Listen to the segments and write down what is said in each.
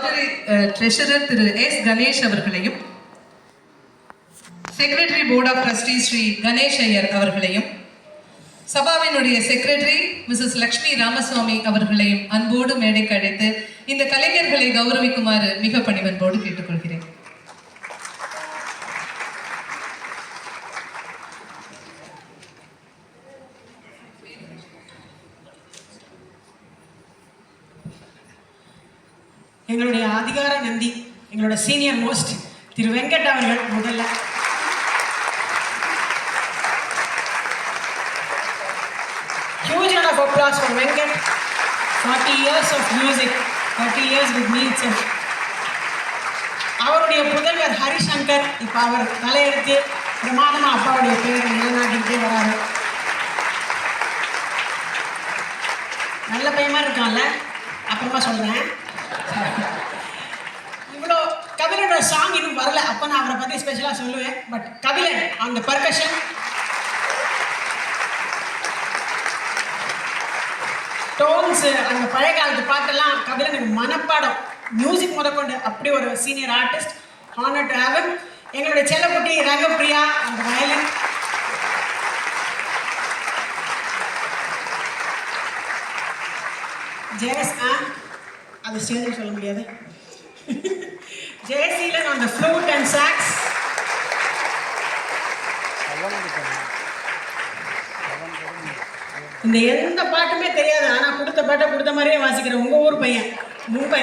Honorary treasurer திரு S Ganesh அவர்களையும், secretary board of trustees Sri Ganesh Iyer அவர்களையும், சபாவினுடைய செக்ரட்டரி மிஸ்ஸஸ் லக்ஷ்மி ராமசுவாமி அவர்களையும் அன்போடு மேடைக்கு அழைத்து இந்த கலைஞர்களை கௌரவிக்குமாறு மிக பணிவன்போடு கேட்டுக்கொள்கிறேன். எங்களுடைய அதிகார நந்தி, எங்களோட சீனியர் மோஸ்ட் திரு வெங்கட் அவர்கள் முதல்ல. Huge round of applause for Venkat. 40 years of music, 30 years with me itself. அவருடைய புதல்வர் ஹரிசங்கர் இப்போ அவர் தலையெடுத்து பிரமாதமாக அப்பாவுடைய பேரை நிலைநாட்டிக்கிட்டே வராரு. நல்ல பையமா இருக்கான்ல, அப்புறமா சொல்கிறேன். இவ்வளோ கபிலனோட சாங் இன்னும் வரல, அப்போ நான் அவரை பற்றி ஸ்பெஷலாக சொல்லுவேன். பட் கபிலன் அந்த பர்கஷன், டோன்ஸ், அந்த பழைய காலத்து பாட்டெல்லாம் கபிலனுக்கு மனப்பாடம், மியூசிக் முதற்கொண்டு அப்படி ஒரு senior artist. Honour to have. எங்களுடைய செல்லக்குட்டி ரங்கப்பிரியா அந்த வயலின். ஜெயஸ் அது ஸ்டேஜில் சொல்ல முடியாது. ஜெயசீலன் அந்த ஃப்ளூட் அண்ட் சாக்ஸ். இந்த எந்த பாட்டுமே தெரியாது, ஆனால் கொடுத்த பாட்டை கொடுத்த மாதிரியே வாசிக்கிறேன். உங்கள் ஊர் பையன் மும்பை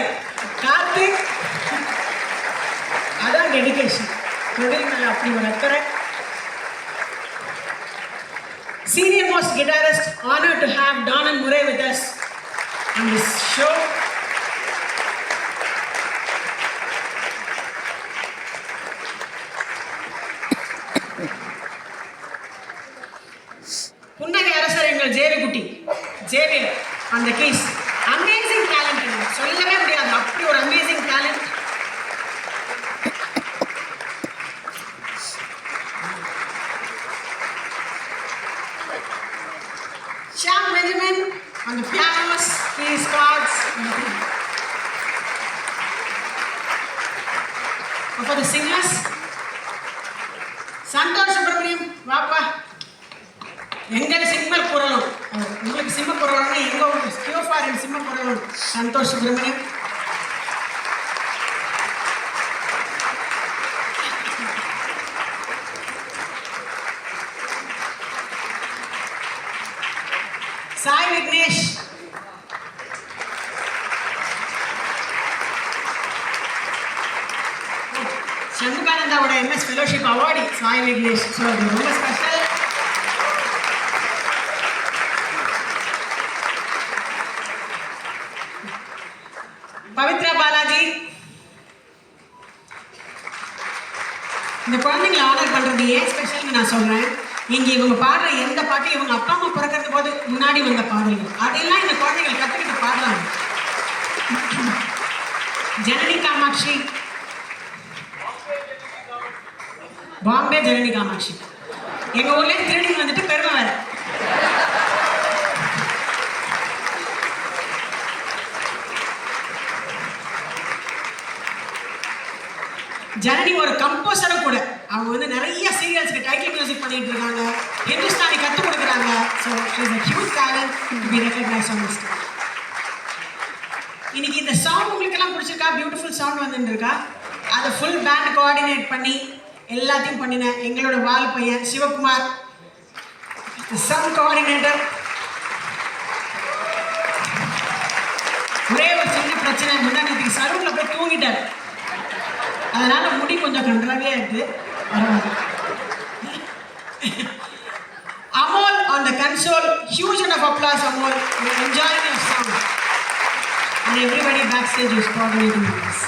கார்த்திக். அதான் டெடிகேஷன். தொழில் மேலே அப்படி ஒரு அக்கறை. Senior most guitarist, honored to have Don and Murray with us on this show. புன்னகை அரசர் எங்கள் ஜேவிக்குட்டி ஜேவியர் அந்த கீஸ். அமேசிங் டேலண்ட், சொல்லவே முடியாது, அப்படி ஒரு amazing talent. Shyam Benjamin on the pianos, keys, chords. For the singers, Santosh Subramaniam, வாப்பா. எங்கள் சிம்ம குரலும், உங்களுக்கு சிம்ம குரல்னா எங்க ஸ்கியோஃபாரின் சிம்ம குரலும் சந்தோஷ் சுப்ரமணியம். சாய் விக்னேஷ், சண்முகானந்தாவோட MS fellowship awardee Sai Vignesh. So அது ரொம்ப ஸ்பெஷல். பவித்ரா பாலாஜி. இந்த குழந்தைங்களை ஆர்டர் பண்ணுறது ஏன் ஸ்பெஷல்னு நான் சொல்கிறேன். இங்கே இவங்க பாடுற எந்த பாட்டும் இவங்க அப்பா அம்மா பிறக்கிறது போது முன்னாடி வந்த பாடல்கள், அதெல்லாம் இந்த குழந்தைகள் கற்றுக்கிட்டு பாடுறாங்க. ஜனனி காமாட்சி, பாம்பே ஜனனி காமாட்சி. எங்கள் ஊர்லேயே திருடி வந்துட்டு பெருமை வேறு. ஜனனி ஒரு கம்போசரும் கூட. அவங்க வந்து நிறைய சீரியல்ஸ்க்கு டைட்டில் மியூசிக் பண்ணிட்டு இருக்காங்க, ஹிந்துஸ்தானி கற்றுக் கொடுக்குறாங்க. So she is a huge talent to be recognized on this stage. இன்னைக்கு இந்த சாங் உங்களுக்கெல்லாம் பிடிச்சிருக்கா? பியூட்டிஃபுல் சவுண்ட் வந்துருக்கா? அதை ஃபுல் பேண்ட் கோஆர்டினேட் பண்ணி எல்லாத்தையும் பண்ணினேன் எங்களோட வால் பையன் சிவகுமார், சவுண்ட் கோஆர்டினேட்டர். ஒரே ஒரு சின்ன பிரச்சனை, முன்னாடி சலூனில் போய் தூங்கிட்டார், அதனால முடி கொஞ்சம் கன்றாவியா இருக்கு. Amol on the console, huge round of applause. Amol, you're enjoying your song, and everybody backstage is coordinating this.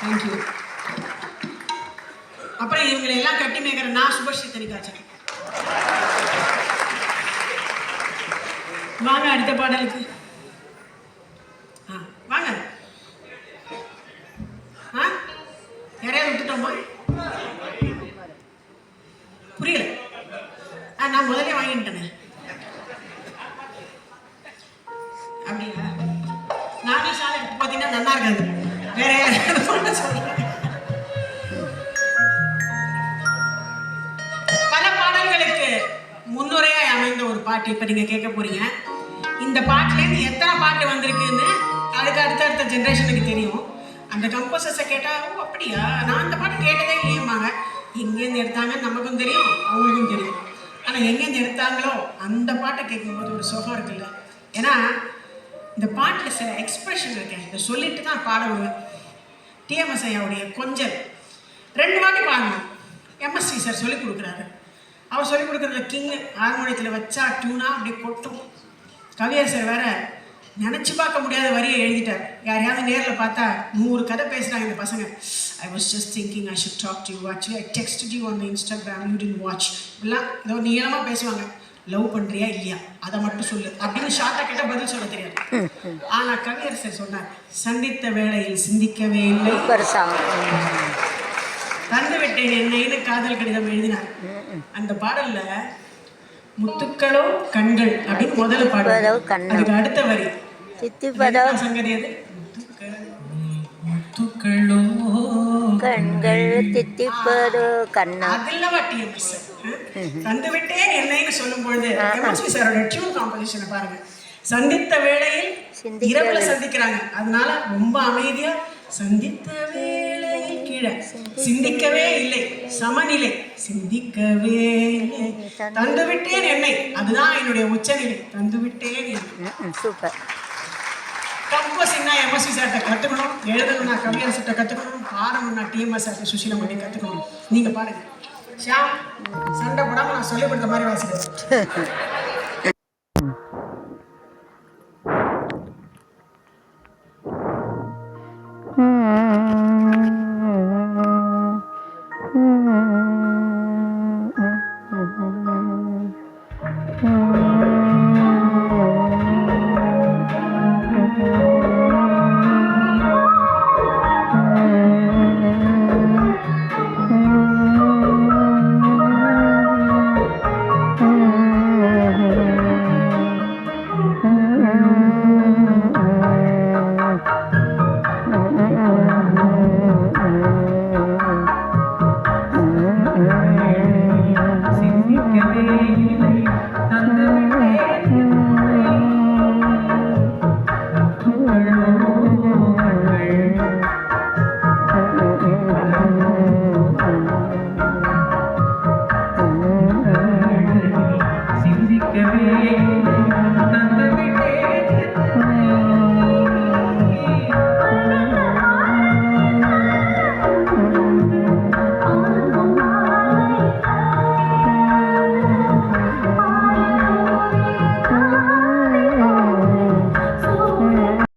Thank you. அப்புறம் இவங்களை எல்லாம் கட்டி மேய்க்கிற நான் சுபஸ்ரீ தனிகாச்சன். வாங்க அடுத்த பாடலுக்கு வாங்க. யாரையாவது விட்டுட்டோமா? புரியல. நான் முதலே வாங்கிட்டேனே. அப்படியா? நானும் சாலை பார்த்தீங்கன்னா நல்லா இருக்காது. பாட்டு இப்போ நீங்கள் கேட்க போறீங்க. இந்த பாட்டுலேருந்து எத்தனை பாட்டு வந்திருக்குன்னு அதுக்கு அடுத்த ஜென்ரேஷனுக்கு தெரியும். அந்த கம்போசர்ஸை கேட்டால், ஓ அப்படியா, நான் அந்த பாட்டு கேட்டதே இல்லையம்மாங்க. எங்கேருந்து எடுத்தாங்கன்னு நமக்கும் தெரியும், அவங்களுக்கும் தெரியும். ஆனால் எங்கேருந்து எடுத்தாங்களோ அந்த பாட்டை கேட்கும்போது ஒரு சுகம் இருக்குல்ல. ஏன்னா இந்த பாட்டில் சில எக்ஸ்பிரஷன் இருக்கேன், இதை சொல்லிட்டு தான் பாட விடுவேன். டிஎம்எஸ் ஐயாவுடைய கொஞ்சல் 2 வாட்டி பாடணும். எம்எஸ்வி சார் சொல்லிக் கொடுக்குறாரு. அவர் சொல்லிக் கொடுக்குறதுல கிங் ஹார்மோனியத்தில் வச்சா டியூனா அப்படியே கொட்டும். கவியர் சார் வேற நினச்சி பார்க்க முடியாத வரியை எழுதிட்டார். யாரையாவது நேரில் பார்த்தா 100 கதை பேசுகிறாங்க இந்த பசங்க. I was just thinking I should talk to you, actually I texted you on the Instagram, you did watch. இப்படிலாம் ஏதோ நீளமாக பேசுவாங்க. லவ் பண்ணுறியா இல்லையா அதை மட்டும் சொல்லு அப்படின்னு ஷார்ட்டாக கேட்டால் பதில் சொல்ல தெரியாது. ஆனால் கவியர் சார் சொன்னார், சந்தித்த வேளையில் சிந்திக்கவே இல்லை, தந்து விட்டேன் என்னைன்னு காதல் கடிதம் எழுதினார். அந்த பாடல்ல முத்துக்களோ கண்கள் அப்படின்னு முதல்ல பாடல், அதுக்கு அடுத்த வரி சங்கதி அது, முத்துக்களோ கண்கள் தித்திப்பதோ கண்ணா. அதில்லவா டிஎம்எஸ் தந்து விட்டேன் என்னைன்னு சொல்லும் பொழுது எம்எஸ்வி சாரோட டியூன் காம்போசிஷனை பாருங்க. சந்தித்த வேளையில் இரவுல சந்திக்கிறாங்க, அதனால ரொம்ப அமைதியா சந்தித்த வேளையில் கீழே சிந்திக்கவே இல்லை, சமநிலை சிந்திக்கவே இல்லை, தந்துவிட்டேன் என்னை, அதுதான் என்னுடைய உச்சநிலை, தந்துவிட்டேன் என்னை. சூப்பர். கம்போசிங்னா எம்எஸ்வி சார்கிட்ட கற்றுக்கணும், எழுதணும்னா கவியர் சார்கிட்ட கற்றுக்கணும், பாடணும்னா டிஎம்எஸ் சார்கிட்ட சுஷீலம் பண்ணி கற்றுக்கணும். நீங்க பாருங்க ஷியாம், சண்டை போடாம நான் சொல்லிக் கொடுத்த மாதிரி வாசிக்கிறேன். Mm-hmm.